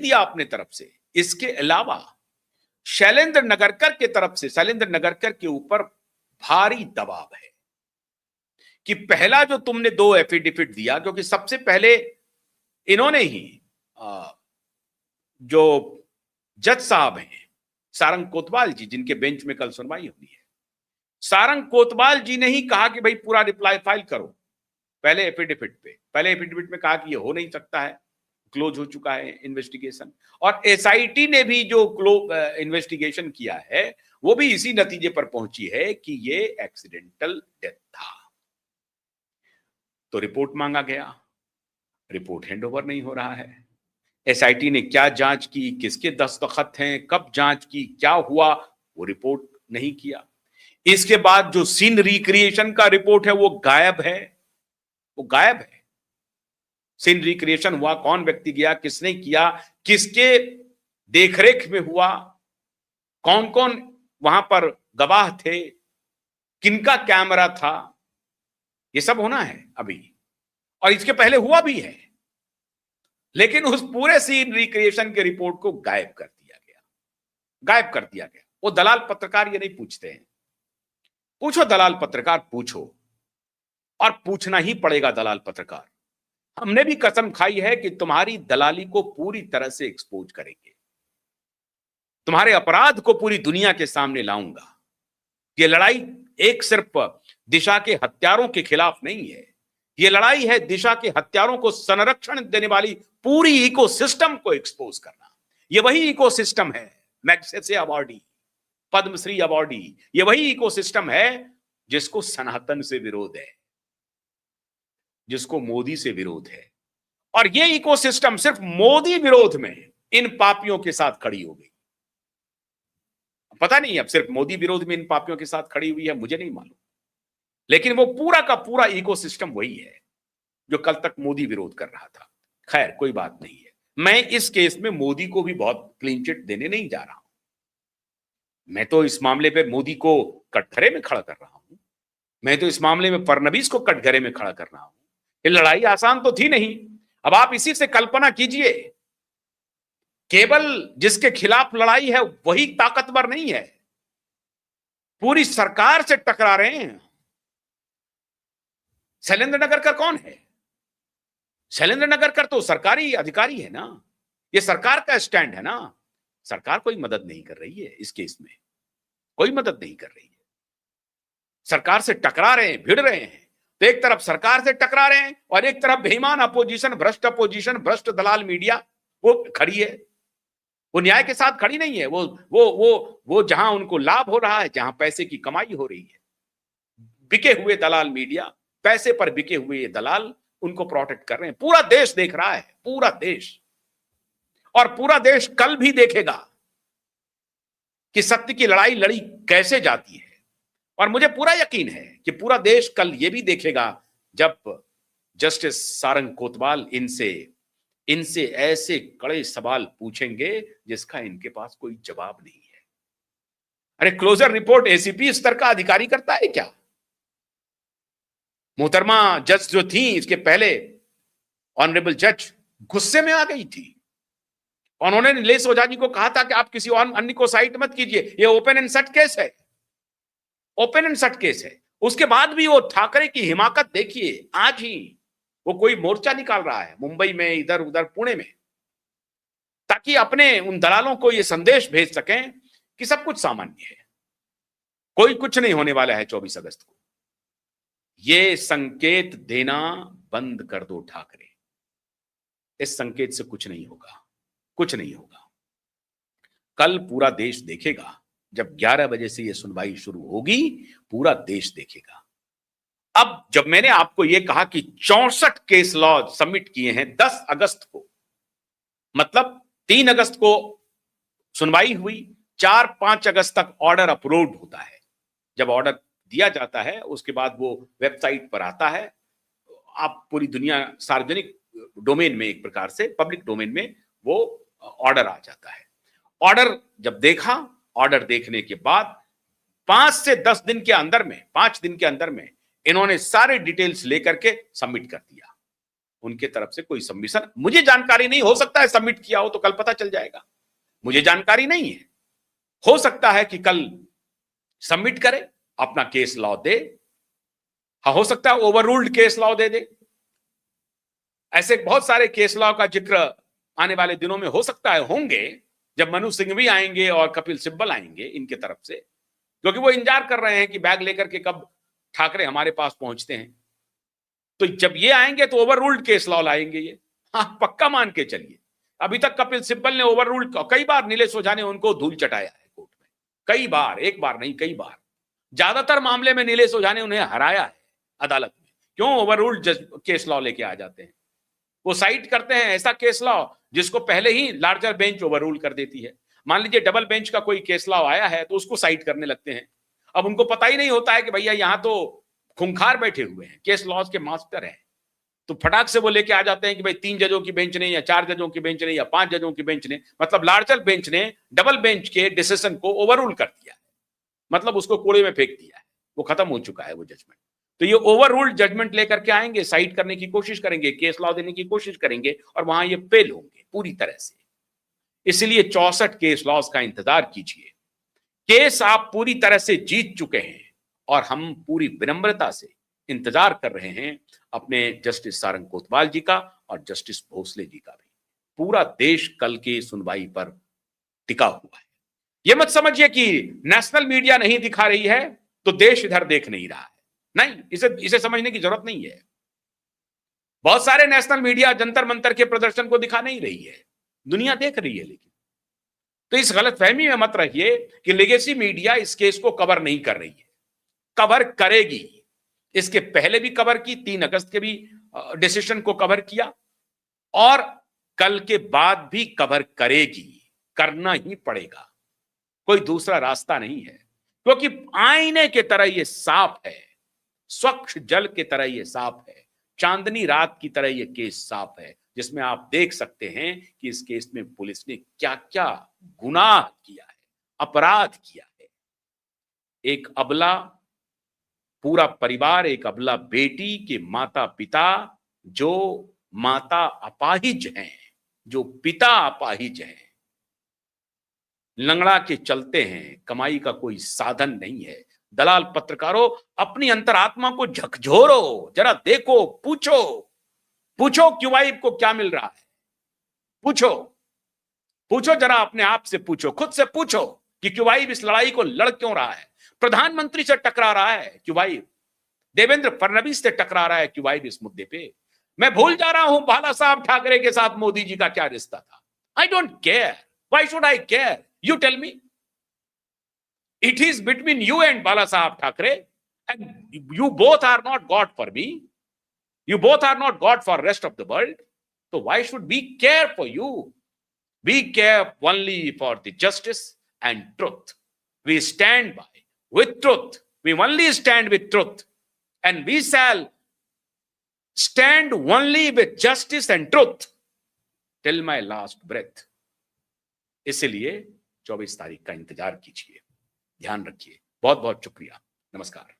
दिया अपने तरफ से। इसके अलावा शैलेंद्र नगरकर के तरफ से, शैलेंद्र नगरकर के ऊपर भारी दबाव है कि पहला जो तुमने 2 एफिडेविट दिया, क्योंकि सबसे पहले इन्होंने ही जो जज साहब हैं सारंग कोतवाल जी, जिनके बेंच में कल सुनवाई होनी है, सारंग कोतवाल जी ने ही कहा कि भाई पूरा रिप्लाई फाइल करो पहले एफिडेविट पे। पहले एफिडेविट में कहा कि ये हो नहीं सकता है, क्लोज हो चुका है इन्वेस्टिगेशन। और एसआईटी ने भी जो इन्वेस्टिगेशन किया है वो भी इसी नतीजे पर पहुंची है कि ये एक्सीडेंटल डेथ था। तो रिपोर्ट मांगा गया, रिपोर्ट हैंडओवर नहीं हो रहा है। एसआईटी ने क्या जांच की, किसके दस्तखत हैं, कब जांच की, क्या हुआ, वो रिपोर्ट नहीं किया। इसके बाद जो सीन रिक्रिएशन का रिपोर्ट है वो गायब है, वो गायब है। सीन रिक्रिएशन हुआ, कौन व्यक्ति गया, किसने किया, किसके देखरेख में हुआ, कौन कौन वहां पर गवाह थे, किनका कैमरा था, ये सब होना है अभी, और इसके पहले हुआ भी है। लेकिन उस पूरे सीन रिक्रिएशन के रिपोर्ट को गायब कर दिया गया, गायब कर दिया गया। वो दलाल पत्रकार ये नहीं पूछते हैं। पूछो दलाल पत्रकार, पूछो, और पूछना ही पड़ेगा दलाल पत्रकार। हमने भी कसम खाई है कि तुम्हारी दलाली को पूरी तरह से एक्सपोज करेंगे, तुम्हारे अपराध को पूरी दुनिया के सामने लाऊंगा। ये लड़ाई एक सिर्फ दिशा के हत्यारों के खिलाफ नहीं है, ये लड़ाई है दिशा के हत्यारों को संरक्षण देने वाली पूरी इकोसिस्टम को एक्सपोज करना। ये वही इकोसिस्टम है, मैग्सेसे अवार्डी, पद्मश्री अवार्डी, ये वही इकोसिस्टम है जिसको सनातन से विरोध है, जिसको मोदी से विरोध है। और ये इकोसिस्टम सिर्फ मोदी विरोध में इन पापियों के साथ खड़ी हो गई। पता नहीं अब सिर्फ मोदी विरोध में इन पापियों के साथ खड़ी हुई है, मुझे नहीं मालूम, लेकिन वो पूरा का पूरा इकोसिस्टम वही है जो कल तक मोदी विरोध कर रहा था। खैर कोई बात नहीं है, मैं इस केस में मोदी को भी बहुत क्लीन चिट देने नहीं जा रहा हूं। मैं तो इस मामले पे मोदी को कटघरे में खड़ा कर रहा हूं, मैं तो इस मामले में फडणवीस को कटघरे में खड़ा कर रहा हूं। ये लड़ाई आसान तो थी नहीं। अब आप इसी से कल्पना कीजिए, केवल जिसके खिलाफ लड़ाई है वही ताकतवर नहीं है, पूरी सरकार से टकरा रहे हैं। शैलेंद्र नगरकर कौन है? शैलेंद्र नगरकर तो सरकारी अधिकारी है ना, ये सरकार का स्टैंड है ना। सरकार कोई मदद नहीं कर रही है इस केस में, कोई मदद नहीं कर रही है। सरकार से टकरा रहे हैं, भिड़ रहे हैं। तो एक तरफ सरकार से टकरा रहे हैं और एक तरफ बेईमान अपोजिशन, भ्रष्ट दलाल मीडिया वो खड़ी है। वो न्याय के साथ खड़ी नहीं है। वो जहां उनको लाभ हो रहा है, जहां पैसे की कमाई हो रही है, बिके हुए दलाल मीडिया, पैसे पर बिके हुए ये दलाल उनको प्रोटेक्ट कर रहे हैं। पूरा देश देख रहा है, पूरा देश, और पूरा देश कल भी देखेगा कि सत्य की लड़ाई लड़ी कैसे जाती है। और मुझे पूरा यकीन है कि पूरा देश कल ये भी देखेगा जब जस्टिस सारंग कोतवाल इनसे ऐसे कड़े सवाल पूछेंगे जिसका इनके पास कोई जवाब नहीं है। अरे क्लोजर रिपोर्ट एसीपी स्तर का अधिकारी करता है क्या? मोहतरमा जज जो थी इसके पहले, ऑनरेबल जज गुस्से में आ गई थी। उन्होंने नीलेश ओझा जी को कहा था कि आप किसी और अन्य को साइट मत कीजिए, ये ओपन एंड शट केस है, ओपन एंड शट केस है। उसके बाद भी वो ठाकरे की हिमाकत देखिए, आज ही वो कोई मोर्चा निकाल रहा है मुंबई में, इधर उधर पुणे में, ताकि अपने उन दलालों को ये संदेश भेज सकें कि सब कुछ सामान्य है, कोई कुछ नहीं होने वाला है 24 अगस्त को। ये संकेत देना बंद कर दो ठाकरे, इस संकेत से कुछ नहीं होगा, कुछ नहीं होगा। कल पूरा देश देखेगा, जब 11 बजे से ये सुनवाई शुरू होगी, पूरा देश देखेगा। अब जब मैंने आपको यह कहा कि 64 केस लॉ सबमिट किए हैं 10 अगस्त को, मतलब 3 अगस्त को सुनवाई हुई, 4-5 अगस्त तक ऑर्डर अपलोड होता है। जब ऑर्डर दिया जाता है उसके बाद वो वेबसाइट पर आता है, आप पूरी दुनिया सार्वजनिक डोमेन में, एक प्रकार से पब्लिक डोमेन में वो ऑर्डर आ जाता है। ऑर्डर जब देखा, ऑर्डर देखने के बाद 5 से 10 दिन के अंदर में, 5 दिन के अंदर में इन्होंने सारे डिटेल्स लेकर के सबमिट कर दिया। उनके तरफ से कोई सबमिशन मुझे जानकारी नहीं, हो सकता है सबमिट किया हो तो कल पता चल जाएगा, मुझे जानकारी नहीं है। हो सकता है कि कल सबमिट करे, अपना केस लॉ दे, हाँ हो सकता है ओवर रूल्ड केस लॉ दे दे। ऐसे बहुत सारे केस लॉ का जिक्र आने वाले दिनों में हो सकता है होंगे, जब मनु सिंघवी आएंगे और कपिल सिब्बल आएंगे इनके तरफ से, क्योंकि वो इंतजार कर रहे हैं कि बैग लेकर के कब ठाकरे हमारे पास पहुंचते हैं। तो जब ये आएंगे तो ओवर रूल्ड केस लॉ लाएंगे ये, हाँ पक्का मान के चलिए। अभी तक कपिल सिब्बल ने ओवर रूल्ड, कई बार नीलेश ओझा ने उनको धूल चटाया है कोर्ट में, कई बार, एक बार नहीं कई बार, ज्यादातर मामले में नीलेश ओझा ने उन्हें हराया है अदालत में। क्यों? ओवर रूल्ड केस लॉ लेके आ जाते हैं, वो साइट करते हैं ऐसा केस लॉ जिसको पहले ही लार्जर बेंच ओवर रूल कर देती है। मान लीजिए डबल बेंच का कोई केस लॉ आया है तो उसको साइट करने लगते हैं। अब उनको पता ही नहीं होता है कि भैया यहां तो खूंखार बैठे हुए हैं, केस लॉज के मास्टर हैं, तो फटाक से वो लेके आ जाते हैं कि भाई 3 जजों की बेंच ने या 4 जजों की बेंच ने या 5 जजों की बेंच ने, मतलब लार्जर बेंच ने डबल बेंच के डिसीजन को ओवररूल कर दिया है, मतलब उसको कूड़े में फेंक दिया है, वो खत्म हो चुका है वो जजमेंट। तो ये ओवररूल्ड जजमेंट लेकर के आएंगे, साइट करने की कोशिश करेंगे, केस लॉ देने की कोशिश करेंगे और वहां ये फेल होंगे पूरी तरह से। इसलिए 64 केस लॉज का इंतजार कीजिए। केस आप पूरी तरह से जीत चुके हैं और हम पूरी विनम्रता से इंतजार कर रहे हैं अपने जस्टिस सारंग कोतवाल जी का और जस्टिस भोसले जी का भी। पूरा देश कल की सुनवाई पर टिका हुआ है। यह मत समझिए कि नेशनल मीडिया नहीं दिखा रही है तो देश इधर देख नहीं रहा है, नहीं, इसे समझने की जरूरत नहीं है। बहुत सारे नेशनल मीडिया जंतर मंतर के प्रदर्शन को दिखा नहीं रही है, दुनिया देख रही है। लेकिन तो इस गलतफहमी में मत रहिए कि लेगेसी मीडिया इस केस को कवर नहीं कर रही है, कवर करेगी। इसके पहले भी कवर की, 3 अगस्त के भी डिसीजन को कवर किया और कल के बाद भी कवर करेगी, करना ही पड़ेगा, कोई दूसरा रास्ता नहीं है। क्योंकि आईने की तरह यह साफ है, स्वच्छ जल की तरह यह साफ है, चांदनी रात की तरह यह केस साफ है, जिसमें आप देख सकते हैं कि इस केस में पुलिस ने क्या क्या गुनाह किया है, अपराध किया है। एक अबला पूरा परिवार, एक अबला बेटी के माता पिता, जो माता अपाहिज हैं, जो पिता अपाहिज हैं, लंगड़ा के चलते हैं, कमाई का कोई साधन नहीं है। दलाल पत्रकारों, अपनी अंतरात्मा को झकझोरो, जरा देखो, पूछो, पूछो क्यूवाइब को क्या मिल रहा है, पूछो, पूछो जरा अपने आप से, पूछो, खुद से पूछो कि क्यूवाइब इस लड़ाई को लड़ क्यों रहा है। प्रधानमंत्री से टकरा रहा है क्यूवाइब, देवेंद्र फडणवीस से टकरा रहा है क्यूवाइब इस मुद्दे पे। मैं भूल जा रहा हूं बाला साहब ठाकरे के साथ मोदी जी का क्या रिश्ता था। I don't care, why should I care, you tell me. It is between you and Bala Sahab Thackeray, and you both are not God for me. You both are not God for rest of the world. So why should we care for you? We care only for the justice and truth. We stand by with truth. We only stand with truth, and we shall stand only with justice and truth till my last breath. इसलिए 24 तारीख का इंतजार कीजिए, ध्यान रखिए। बहुत बहुत शुक्रिया, नमस्कार।